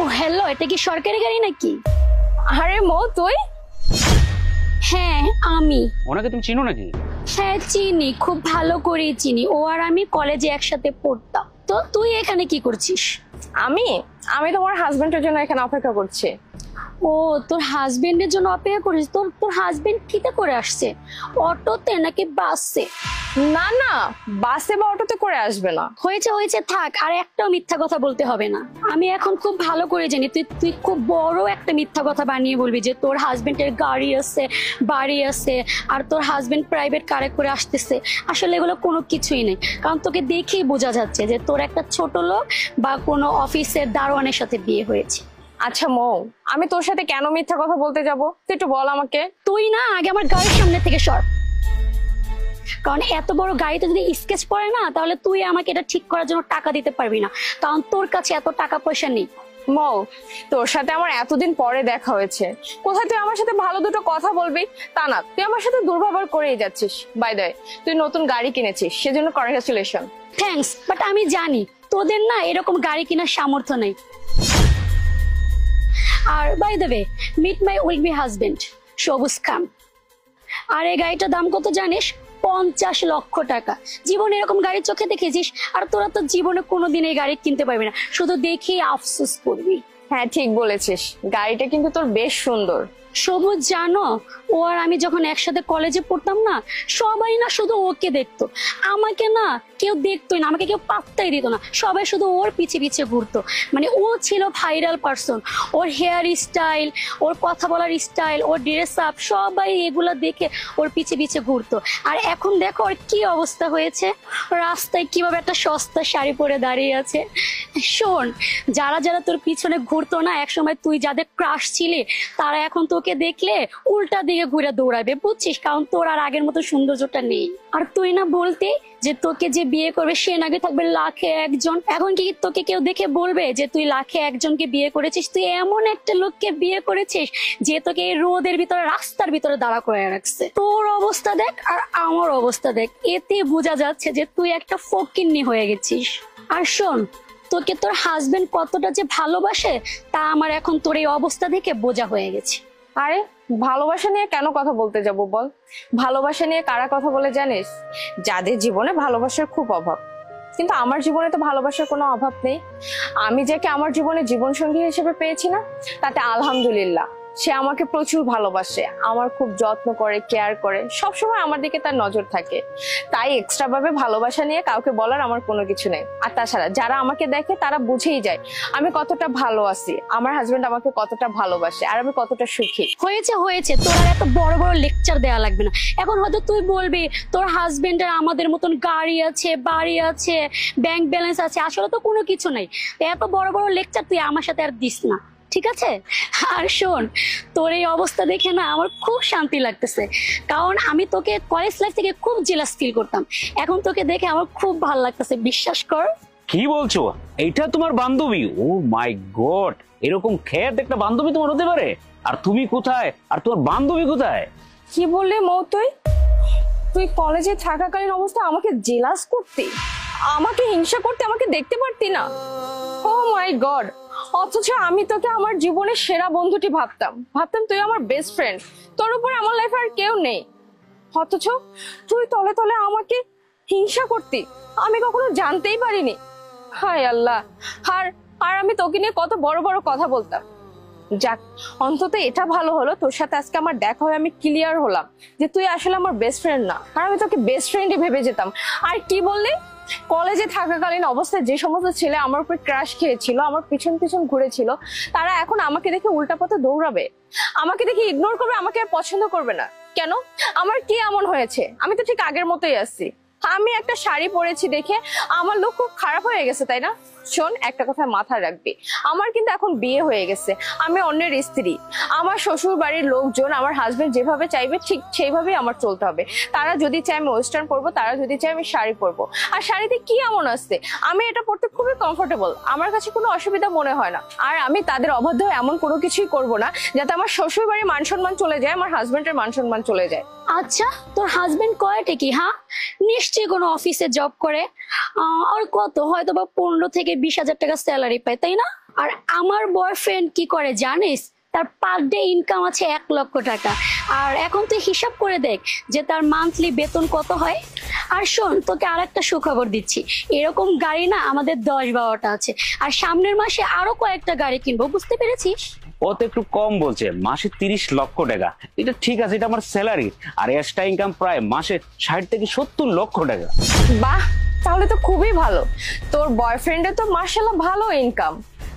ও hello, এটা কি সরকারি গাড়ি নাকি? আরে মো তুই? হ্যাঁ আমি। ওনাকে তুমি চিনো নাকি? হ্যাঁ চিনি, খুব ভালো করেই চিনি। ও আর আমি কলেজে একসাথে পড়তাম। তো তুই এখানে কি করছিস? আমি আমি তোমার হাজবেন্ডের জন্য এখানে অপেক্ষা করছি। ও তোর হাজবেন্ডের জন্য অপেক্ষা করিস? তোর হাজবেন্ড কিতে করে আসছে, অটোতে নাকি বাসে? না না, বাসে বা অটোতে করে আসবে না। হয়েছে হয়েছে, থাক, আর একটাও মিথ্যা কথা বলতে হবে না। আমি এখন খুব ভালো করে জানি তুই খুব বড় একটা মিথ্যা কথা বানিয়ে বলবি যে তোর হাজবেন্ডের গাড়ি আছে, বাড়ি আছে, আর তোর হাজবেন্ড প্রাইভেট কারে করে আসতেছে। আসলে এগুলো কোনো কিছুই নেই, কারণ তোকে দেখেই বোঝা যাচ্ছে যে তোর একটা ছোট লোক বা কোনো অফিসের দারোয়ানের সাথে বিয়ে হয়েছে। আচ্ছা মৌ, আমি তোর সাথে কেন মিথ্যা কথা বলতে যাব তুই একটু বল আমাকে। তুই না আগে আমার গাড়ির সামনে থেকে সর, কারণ এত বড় গাড়িতে যদি স্কেচ পড়ে না, তাহলে তুই আমাকে এটা ঠিক করার জন্য টাকা দিতে পারবি না, কারণ তোর কাছে এত টাকা পয়সা নেই। মৌ, তোর সাথে আমার এতদিন পরে দেখা হয়েছে, কোথায় তুই আমার সাথে ভালো দুটো কথা বলবি তা না, তুই আমার সাথে দুর্ব্যবহার করেই যাচ্ছিস। বাই দ্য ওয়ে, তুই নতুন গাড়ি কিনেছিস, সেজন্য কনগ্রাচুলেশন। থ্যাঙ্কস, বাট আমি জানি তোদের না এরকম গাড়ি কেনার সামর্থ্য নেই। আর by the way, meet my will be husband Sabuj Khan. আর এই গাড়িটার দাম কত জানিস? 50 লক্ষ টাকা। জীবনে এরকম গাড়ি চোখে দেখেছিস? আর তোরা তো জীবনে কোনোদিন এই গাড়ি কিনতে পারবি না, শুধু দেখেই আফসোস করবি। হ্যাঁ ঠিক বলেছিস, গাড়িটা কিন্তু তোর বেশ সুন্দর। সবুজ জানো, ও আর আমি যখন একসাথে কলেজে পড়তাম না, সবাই না শুধু ওকে দেখতো, আমাকে না কেউ দেখতোই না, আমাকে কেউ পাত্তাই দিত না, সবাই শুধু ওর পিছে পিছে ঘুরতো। মানে ও ছিল ভাইরাল পারসন, ওর হেয়ার স্টাইল, ওর কথা বলার স্টাইল, ওর ড্রেস আপ, সবাই এগুলো দেখে ওর পিছে পিছে ঘুরতো। আর এখন দেখো ওর কি অবস্থা হয়েছে, রাস্তায় কিভাবে একটা সস্তা শাড়ি পরে দাঁড়িয়ে আছে। শোন, যারা যারা তোর পিছনে ঘুরতো না একসময়, তুই যাদের ক্রাশ ছিলি, তারা এখন তোকে দেখলে উল্টা দিকে ঘুরে দৌড়াবে, বুঝছিস? কারণ তোর আর আগের মতো সৌন্দর্যটা নেই। আর তুই না বলতে যে তোকে যে বিয়ে করবে সে নাকি থাকবে লাখে একজন। এখন কি তোকে কেউ দেখে বলবে যে তুই লাখে একজনকে বিয়ে করেছিস? তুই এমন একটা লোককে বিয়ে করেছিস যে তোকে এই রোদের ভিতরে, রাস্তার ভিতরে দাঁড়া করে রাখছে। তোর অবস্থা দেখ আর আমার অবস্থা দেখ, এতে বোঝা যাচ্ছে যে তুই একটা ফকিন্নি হয়ে গেছিস। আর শোন, তোকে তোর হাজবেন্ড কতটা যে ভালোবাসে তা আমার এখন তোর এই অবস্থা দেখে বোঝা হয়ে গেছে। আরে ভালোবাসা নিয়ে কেন কথা বলতে যাব বল? ভালোবাসা নিয়ে কারা কথা বলে জানিস? যাদের জীবনে ভালোবাসার খুব অভাব। কিন্তু আমার জীবনে তো ভালোবাসার কোনো অভাব নেই। আমি যাকে আমার জীবনে জীবন সঙ্গী হিসেবে পেয়েছি না, তাতে আলহামদুলিল্লাহ। সে আমাকে প্রচুর ভালোবাসে, আমার খুব যত্ন করে, কেয়ার করে, সবসময় আমার দিকে তার নজর থাকে। তাই এক্সট্রা ভাবে ভালোবাসা নিয়ে কাউকে বলার আমার কোনো কিছু নেই। আর তাছাড়া যারা আমাকে দেখে তারা বুঝেই যায় আমি কতটা ভালো আছি, আমার হাজবেন্ড আমাকে কতটা ভালোবাসে, আর আমি কতটা সুখী। হয়েছে হয়েছে, তোর আর এত বড় বড় লেকচার দেওয়া লাগবে না। এখন হয়তো তুই বলবি তোর হাজবেন্ডের আমাদের মতন গাড়ি আছে, বাড়ি আছে, ব্যাংক ব্যালেন্স আছে, আসলে তো কোনো কিছু নাই। এত বড় বড় লেকচার তুই আমার সাথে আর দিস না, ঠিক আছে? আর শোন, তোর এই অবস্থা দেখে না আমার খুব শান্তি লাগতেছে, কারণ আমি তোকে কলেজ লাইফ থেকে খুব জেলাস ফিল করতাম, এখন তোকে দেখে আমার খুব ভালো লাগতেছে, বিশ্বাস কর। কি বলছো? এটা তোমার বান্ধবী? ও মাই গড, এরকম খ্যাত একটা বান্ধবী তোমার হতে পারে? আর তুমি কোথায়, আর তোমার বান্ধবী কোথায়? কি বললি মৌ তুই? তুই কলেজে থাকাকালীন অবস্থা আমাকে জেলাস করতি, আমাকে হিংসা করতে, আমাকে দেখতে পারতি না? ও মাই গড! অথচ আমি তোকে আমার জীবনের সেরা বন্ধুটি ভাবতাম, তুই আমার বেস্ট ফ্রেন্ড, তোর উপর আমার লাইফে আর কেউ নেই। অথচ তুই তলে তলে আমাকে হিংসা করতি, আমি কখনো জানতেই পারিনি। হায় আল্লাহ! আর আর আমি তোকে নিয়ে কত বড় বড় কথা বলতাম। যাক, অন্তত এটা ভালো হলো তোর সাথে আজকে আমার দেখা হয়ে আমি ক্লিয়ার হলাম যে তুই আসলে আমার বেস্ট ফ্রেন্ড না, আর আমি তোকে বেস্ট ফ্রেন্ডই ভেবে যেতাম। আর কি বললি, কলেজে থাকাকালীন অবস্থায় যে সমস্ত ছেলে আমার উপর ক্রাশ খেয়েছিল, আমার পিছন পিছন ঘুরেছিল, তারা এখন আমাকে দেখে উল্টা পথে দৌড়াবে, আমাকে দেখে ইগনোর করবে, আমাকে আর পছন্দ করবে না? কেন? আমার কি এমন হয়েছে? আমি তো ঠিক আগের মতোই আছি। আমি একটা শাড়ি পরেছি দেখে আমার লোক খুব খারাপ হয়ে গেছে, তাই না? শোন, একটা কথা মাথায় রাখবি, আমার কিন্তু এখন বিয়ে হয়ে গেছে, আমি অন্যের স্ত্রী। আমার শ্বশুর বাড়ির লোকজন, আমার হাজবেন্ড যেভাবে চাইবে ঠিক সেইভাবেই আমার চলতে হবে। তারা যদি চায় আমি ওয়েস্টার্ন পরবো, তারা যদি চায় আমি শাড়ি পরবো। আর শাড়িতে কি এমন আছে, আমি এটা পরতে খুবই কমফোর্টেবল, আমার কাছে কোনো অসুবিধা মনে হয় না। আর আমি তাদের অবাধ্য হয়ে এমন কোনো কিছুই করবো না যাতে আমার শ্বশুর বাড়ির মান সম্মান চলে যায়, আমার হাজবেন্ডের মান সম্মান চলে যায়। আচ্ছা, তোর হাজবেন্ড কয়টা কি? হ্যাঁ, নিশ্চয়ই কোনো অফিসে জব করে, আর কত হয়তো বা 15 থেকে 20 হাজার টাকা স্যালারি পায়, তাই না? আর আমার বয়ফ্রেন্ড কি করে জানিস, তার পার ডে ইনকাম আছে 1,00,000 টাকা। আর এখন তুই হিসাব করে দেখ যে তার মান্থলি বেতন কত হয়। আর শোন, তোকে আর একটা সুখবর দিচ্ছি, এরকম গাড়ি না আমাদের 10-12টা আছে, আর সামনের মাসে আরো কয়েকটা গাড়ি কিনবো, বুঝতে পেরেছিস? ও তো একটু কম বলছে, মাসে 30 লক্ষ টাকা। এটা ঠিক আছে, এটা আমার স্যালারি। আর এক্সট্রা ইনকাম প্রায় মাসে 60 থেকে 70 লক্ষ টাকা। বাহ, তাহলে তো খুবই ভালো। তোর বয়ফ্রেন্ডের তো মার্শাল্লাহ ভালো ইনকাম।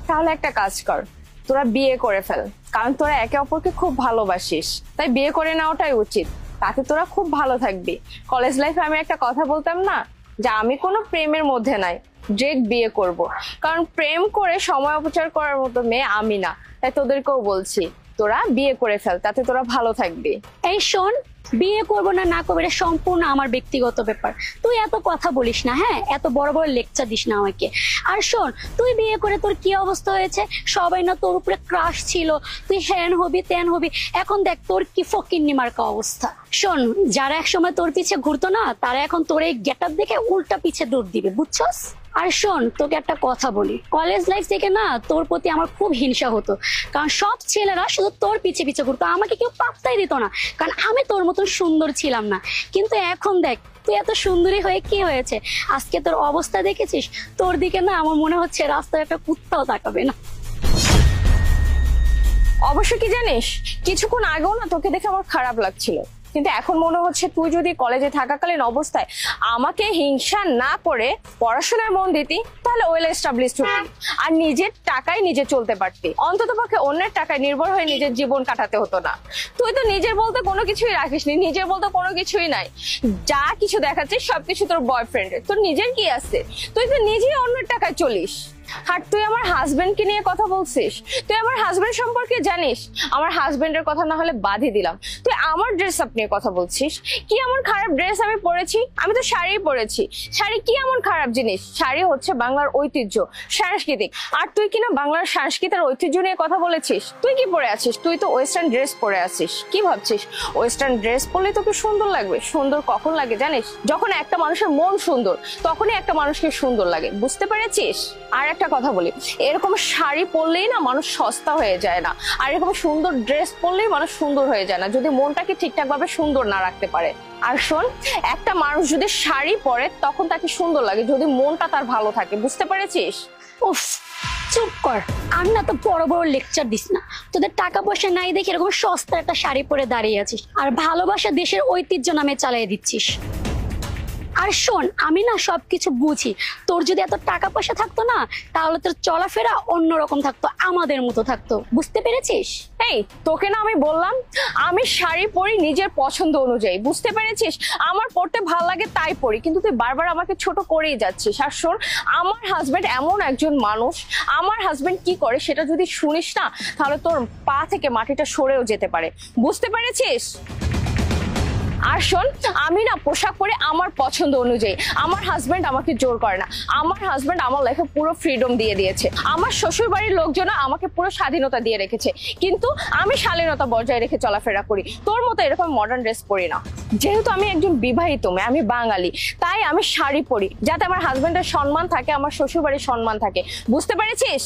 তাহলে একটা কাজ কর, তোরা বিয়ে করে ফেল, কারণ তোরা একে অপরকে খুব ভালোবাসিস, তাই বিয়ে করে নেওয়াটাই উচিত। তাতে তোরা খুব ভালো থাকবি। কলেজ লাইফে আমি একটা কথা বলতাম না, যে আমি কোনো প্রেমের মধ্যে নাই, ডিরেক্ট বিয়ে করব। কারণ প্রেম করে সময় অপচয় করার মতো মেয়ে আমি না। তাই তোদেরকেও বলছি, তোরা বিয়ে করে ফেল, তাতে তোরা ভালো থাকবি। এই শোন, বিয়ে করবো না না করবো এটা সম্পূর্ণ আমার ব্যক্তিগত ব্যাপার। তুই এত কথা বলিস না, হ্যাঁ, এত বড় বড় লেকচার দিস না আমাকে। আর শোন, তুই বিয়ে করে তোর কি অবস্থা হয়েছে, সবাই না তোর উপরে ক্রাশ ছিল, তুই হ্যান হবি ত্যান হবি, এখন দেখ তোর কি ফকিন্নি মার্কা অবস্থা। শোন, যারা একসময় তোর পিছে ঘুরতো না, তারা এখন তোর এই গেটআপ দেখে উল্টা পিছে দৌড় দিবে, বুঝছস? আর শোন, তোকে একটা কথা বলি, কলেজ লাইফ থেকে না তোর প্রতি আমার খুব হিংসা হতো, কারণ সব ছেলেরা শুধু তোর পিছে পিছে ঘুরতো, আমাকে কেউ পাত্তাই দিত না, কারণ আমি তোর মতন সুন্দর ছিলাম না। কিন্তু এখন দেখ, তুই এত সুন্দরী হয়ে কি হয়েছে, আজকে তোর অবস্থা দেখেছিস, তোর দিকে না আমার মনে হচ্ছে রাস্তায় একটা কুত্তাও তাকাবে না। অবশ্য কি জানিস, কিছুক্ষণ আগেও না তোকে দেখে আমার খারাপ লাগছিল, কিন্তু এখন মনে হচ্ছে তুই যদি কলেজে থাকাকালীন অবস্থায় আমাকে হিংসা না করে পড়াশোনায় মন দিতি, তাহলে ওয়েল এস্টাবলিশড হতি, আর নিজের টাকায় নিজে চলতে পারতি। অন্তত পক্ষে অন্যের টাকায় নির্ভর হয়ে নিজের জীবন কাটাতে হতো না। তুই তো নিজের বলতে কোনো কিছুই রাখিসনি, নিজের বলতে কোনো কিছুই নাই। যা কিছু দেখাচ্ছিস সবকিছু তোর বয়ফ্রেন্ডের, তোর নিজের কি আছে? তুই তো নিজেই অন্যের টাকায় চলিস। আর তুই আমার হাজবেন্ডকে নিয়ে কথা বলছিস, তুই আমার হাজবেন্ড সম্পর্কে জানিস? আমার হাজবেন্ডের কথা না হলে বাদই দিলাম, তুই আমার ড্রেস আপ নিয়ে কথা বলছিস। কি এমন খারাপ ড্রেস আমি পরেছি? আমি তো শাড়ি পরেছি। শাড়ি কি এমন খারাপ জিনিস? শাড়ি হচ্ছে বাংলার ঐতিহ্য, সাংস্কৃতিক। আর তুই কিনা বাংলার সংস্কৃতির ঐতিহ্য নিয়ে কথা বলেছিস? তুই কি পরে আছিস? তুই তো ওয়েস্টার্ন ড্রেস পরে আছিস। কি ভাবছিস ওয়েস্টার্ন ড্রেস পরলে তোকে সুন্দর লাগবে? সুন্দর কখন লাগে জানিস? যখন একটা মানুষের মন সুন্দর, তখনই একটা মানুষকে সুন্দর লাগে, বুঝতে পেরেছিস? আর একটা কথা বলি, এরকম শাড়ি পরলেই না মানুষ সস্তা হয়ে যায় না, আর এরকম সুন্দর ড্রেস পরলেই মানুষ সুন্দর হয়ে যায় না, যদি মনটাকে ঠিকঠাক ভাবে সুন্দর না রাখতে পারে। আর শোন, একটা মানুষ যদি শাড়ি পরে তখন তাকে সুন্দর লাগে যদি মনটা তার ভালো থাকে, বুঝতে পেরেছিস? উফ, চুপ কর, আর না তো বড় বড় লেকচার দিস না। তোদের টাকা পয়সা নাই দেখে এরকম সস্তা একটা শাড়ি পরে দাঁড়িয়ে আছিস, আর ভালোবাসা দেশের ঐতিহ্য নামে চালিয়ে দিচ্ছিস। আর শোন, আমি না সবকিছু বুঝি, তোর যদি এত টাকা পয়সা থাকতো না, তাহলে তোর চলাফেরা অন্যরকম থাকতো, আমাদের মতো থাকতো, বুঝতে পেরেছিস? এই তোকে না আমি বললাম, আমি শাড়ি পরি নিজের পছন্দ অনুযায়ী, বুঝতে পেরেছিস? আমার পরতে ভালো লাগে তাই পরি, কিন্তু তুই বারবার আমাকে ছোট করেই যাচ্ছিস। আর শোন, আমার হাজবেন্ড এমন একজন মানুষ, আমার হাজবেন্ড কি করে সেটা যদি শুনিস না, তাহলে তোর পা থেকে মাটিটা সরেও যেতে পারে, বুঝতে পেরেছিস? আর শোন, আমি না পোশাক পরে আমার পছন্দ অনুযায়ী, আমার হাজবেন্ড আমাকে জোর করে না। আমার হাজবেন্ড আমার লাইফে পুরো ফ্রিডম দিয়ে দিয়েছে। আমার শ্বশুর বাড়ির লোকজন আমাকে পুরো স্বাধীনতা দিয়ে রেখেছে, কিন্তু আমি শালীনতা বজায় রেখে চলাফেরা করি। তোর মতো এরকম মডার্ন ড্রেস পরি না। যেহেতু আমি একজন বিবাহিত মেয়ে, আমি বাঙালি, তাই আমি শাড়ি পরি যাতে আমার হাজবেন্ডের সম্মান থাকে, আমার শ্বশুর বাড়ির সম্মান থাকে, বুঝতে পেরেছিস?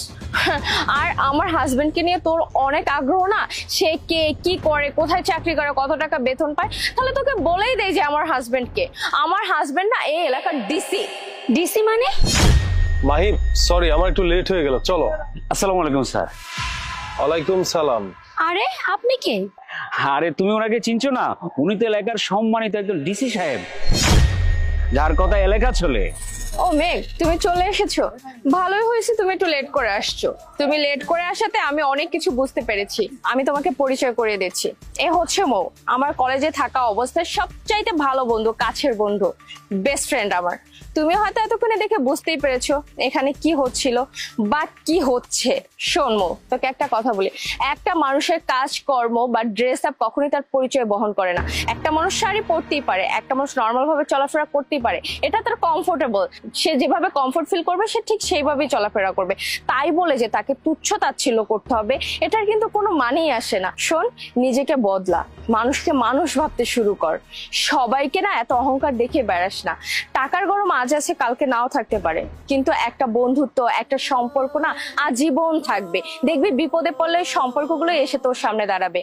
আর আমার হাজবেন্ডকে নিয়ে তোর অনেক আগ্রহ না, সে কে, কি করে, কোথায় চাকরি করে, কত টাকা বেতন পায়, তাহলে তোকে বলেই দেয় যে আমার হাজবেন্ড কে। আমার হাজবেন্ড না এই এলাকার ডিসি। ডিসি মানে? মাহিব, সরি আমার একটু লেট হয়ে গেল, চলো। আসসালামু আলাইকুম স্যার। ওয়ালাইকুম সালাম। আরে আপনি কে? আরে তুমি ওনাকে চিনছো না? উনি তো এলাকার সম্মানিত একজন ডিসি সাহেব, যার কথা এলাকা চলে। ও মেঘ, তুমি চলে এসেছো, ভালোই হয়েছে তুমি একটু লেট করে আসছো। তুমি লেট করে আসাতে আমি অনেক কিছু বুঝতে পেরেছি। আমি তোমাকে পরিচয় করিয়ে দিচ্ছি, এ হচ্ছে মৌ, আমার কলেজে থাকা অবস্থায় সবচাইতে ভালো বন্ধু, কাছের বন্ধু, বেস্ট ফ্রেন্ড আমার। তুমি হয়তো এতক্ষণে দেখে বুঝতেই পেরেছো এখানে কি হচ্ছিল বা কি হচ্ছে। শোন মৌ, তোকে একটা কথা বলি, একটা মানুষের কাজ কর্ম বা ড্রেস আপ কখনোই তার পরিচয় বহন করে না। একটা মানুষ শাড়ি পরতেই পারে, একটা মানুষ নর্মাল ভাবে চলাফেরা করতেই পারে, এটা তার কমফোর্টেবল, সে যেভাবে কমফোর্ট ফিল করবে সে ঠিক সেইভাবেই চলাফেরা করবে। তাই বলে যে তাকে তুচ্ছ তাচ্ছিল্য করতে হবে, এটার কিন্তু কোনো মানেই আসে না। শোন, নিজেকে বদলা, মানুষকে মানুষ ভাবতে শুরু কর, সবাইকে না এত অহংকার দেখে বেড়াস না। টাকার গরম আজ আজ আছে কালকে নাও থাকতে পারে, কিন্তু একটা বন্ধুত্ব একটা সম্পর্ক না আজীবন থাকবে। দেখবি বিপদে পড়লে সম্পর্কগুলো এসে তোর সামনে দাঁড়াবে।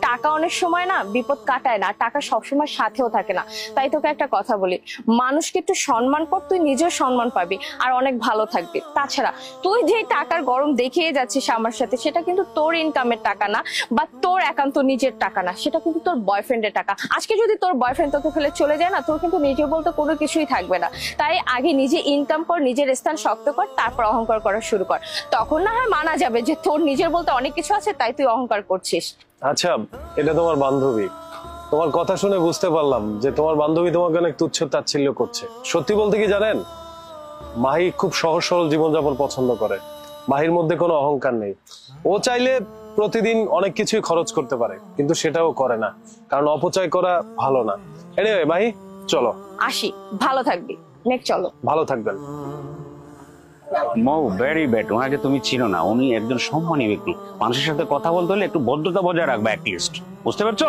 টাকা অনেক সময় না বিপদ কাটায় না, টাকা সবসময় সাথেও থাকে না। তাই তোকে একটা কথা বলি, মানুষকে একটু সম্মান কর, তুই নিজেও সম্মান পাবি আর অনেক ভালো থাকবি। তাছাড়া তুই যে টাকার গরম দেখিয়ে যাচ্ছিস আমার সাথে, সেটা কিন্তু তোর ইনকামের টাকা না বা তোর একান্ত নিজের টাকা না, সেটা কিন্তু তোর বয়ফ্রেন্ডের টাকা। আজকে যদি তোর বয়ফ্রেন্ড তোকে ফেলে চলে যায় না, তোর কিন্তু নিজে বলতে কোনো কিছুই থাকবে না। তাই আগে নিজে ইনকাম কর, নিজের স্থান শক্ত কর, তারপর অহংকার করা শুরু কর। তখন না হয় মানা যাবে যে তোর নিজের বলতে অনেক কিছু আছে, তাই তুই অহংকার করছিস। আচ্ছা, এটা তোমার বান্ধবী, তোমার কথা শুনে বুঝতে পারলাম যে তোমার বান্ধবী তোমাকে অনেক তুচ্ছ তাচ্ছিল্য করছে। সত্যি বলতে কি জানেন, মাহি খুব সহজ সরল জীবনযাপন পছন্দ করে। মাহির মধ্যে কোনো অহংকার নেই। ও চাইলে প্রতিদিন অনেক কিছুই খরচ করতে পারে, কিন্তু সেটাও করে না, কারণ অপচয় করা ভালো না। এনিওয়ে মাহি, চলো। আসি, ভালো থাকবি। নেক্সট চলো। ভালো থাকবেন। মৌ ভেরি ব্যাড, ওনাকে তুমি চিনো না, উনি একজন সম্মানী ব্যক্তি। মানুষের সাথে কথা বলতে হলে একটু ভদ্রতা বজায় রাখবে অ্যাটলিস্ট, বুঝতে পারছো?